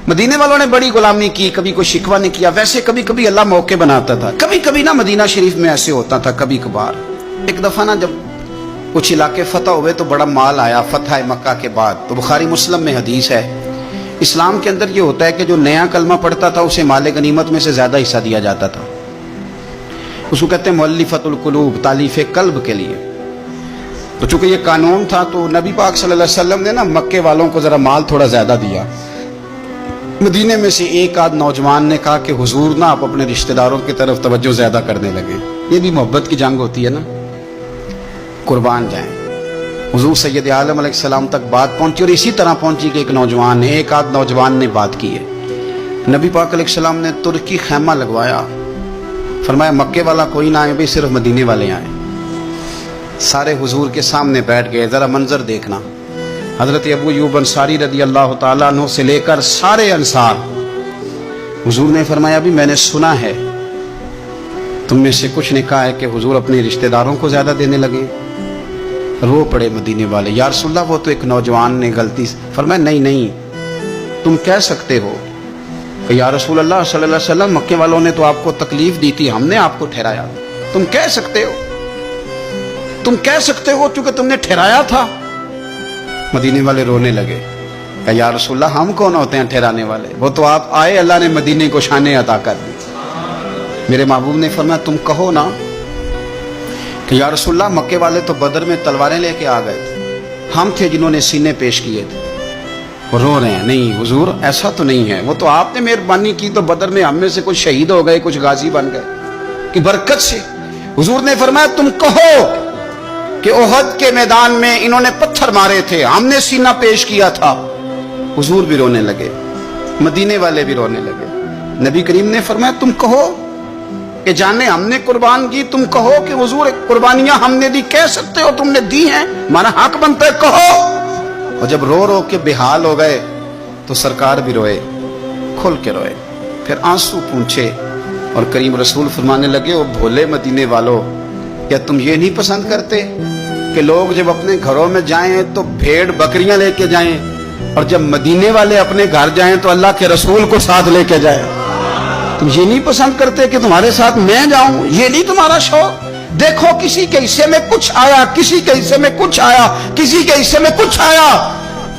مدینے والوں نے بڑی غلامی کی، کبھی کوئی شکوہ نہیں کیا. ویسے کبھی کبھی اللہ موقع بناتا تھا. کبھی کبھی نا مدینہ شریف میں ایسے ہوتا تھا کبھی کبھار. ایک دفعہ نا جب کچھ علاقے فتح ہوئے تو بڑا مال آیا فتح مکہ کے بعد. تو بخاری مسلم میں حدیث ہے، اسلام کے اندر یہ ہوتا ہے کہ جو نیا کلمہ پڑھتا تھا اسے مال غنیمت میں سے زیادہ حصہ دیا جاتا تھا. اس کو کہتے ہیں مؤلفۃ القلوب، تالیف قلب کے لیے. تو چونکہ یہ قانون تھا تو نبی پاک صلی اللہ علیہ وسلم نے نا مکے والوں کو ذرا مال تھوڑا زیادہ دیا. مدینے میں سے ایک آدھ نوجوان نے کہا کہ حضور نا آپ اپنے رشتہ داروں کی طرف توجہ زیادہ کرنے لگے. یہ بھی محبت کی جنگ ہوتی ہے نا، قربان جائیں. حضور سید عالم علیہ السلام تک بات پہنچی اور اسی طرح پہنچی کہ ایک نوجوان نے، ایک آدھ نوجوان نے بات کی ہے. نبی پاک علیہ السلام نے ترکی خیمہ لگوایا، فرمایا مکے والا کوئی نہ آئے بھائی، صرف مدینے والے آئیں. سارے حضور کے سامنے بیٹھ گئے. ذرا منظر دیکھنا، حضرت ابو ایوب انصاری رضی اللہ تعالیٰ عنہ سے لے کر سارے انصار. حضور نے فرمایا ابھی میں نے سنا ہے تم میں سے کچھ نے کہا ہے کہ حضور اپنے رشتہ داروں کو زیادہ دینے لگے. رو پڑے مدینے والے، یا رسول اللہ وہ تو ایک نوجوان نے غلطی سے. فرمایا نہیں تم کہہ سکتے ہو کہ یا رسول اللہ صلی اللہ علیہ وسلم مکے والوں نے تو آپ کو تکلیف دی تھی، ہم نے آپ کو ٹھہرایا. تم کہہ سکتے ہو چونکہ تم نے ٹھہرایا تھا. مدینے والے رونے لگے کہ یا رسول اللہ ہم کون ہوتے ہیں ٹھہرانے والے، وہ تو آپ آئے، اللہ نے مدینے کو شانیں عطا کر دی. میرے محبوب نے فرمایا تم کہو نا کہ یا رسول اللہ مکے والے تو بدر میں تلواریں لے کے آ گئے تھے، ہم تھے جنہوں نے سینے پیش کیے تھے. وہ رو رہے ہیں، نہیں حضور ایسا تو نہیں ہے، وہ تو آپ نے مہربانی کی تو بدر میں ہم میں سے کچھ شہید ہو گئے، کچھ غازی بن گئے کہ برکت سے. حضور نے فرمایا تم کہو کہ احد کے میدان میں انہوں نے پتھر مارے تھے، ہم نے سینہ پیش کیا تھا. حضور بھی رونے لگے، مدینے والے بھی رونے لگے. نبی کریم نے فرمایا تم کہو کہ جانے ہم نے قربان کی، تم کہو کہ حضور قربانیاں ہم نے دی. کہہ سکتے ہو تم نے دی ہیں، ہمارا حق بنتا ہے، کہو. اور جب رو رو کے بحال ہو گئے تو سرکار بھی روئے، کھل کے روئے، پھر آنسو پونچھے اور کریم رسول فرمانے لگے او بھولے مدینے والو، کیا تم یہ نہیں پسند کرتے کہ لوگ جب اپنے گھروں میں جائیں تو بھیڑ بکریاں لے کے جائیں، اور جب مدینے والے اپنے گھر جائیں تو اللہ کے رسول کو ساتھ لے کے جائیں؟ تم یہ نہیں پسند کرتے کہ تمہارے ساتھ میں جاؤں؟ یہ نہیں تمہارا شوق؟ دیکھو کسی کے حصے میں کچھ آیا، کسی کے حصے میں کچھ آیا، کسی کے حصے میں کچھ آیا.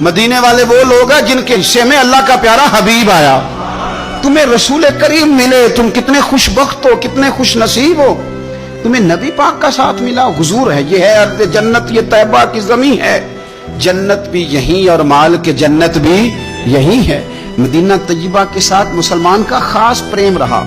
مدینے والے وہ لوگ ہیں جن کے حصے میں اللہ کا پیارا حبیب آیا. تمہیں رسول کریم ملے، تم کتنے خوش بخت ہو، کتنے خوش نصیب ہو. تمہیں نبی پاک کا ساتھ ملا. حضور ہے، یہ ہے ارض جنت، یہ طیبہ کی زمین ہے. جنت بھی یہیں اور مال کے جنت بھی یہیں ہے. مدینہ طیبہ کے ساتھ مسلمان کا خاص پریم رہا.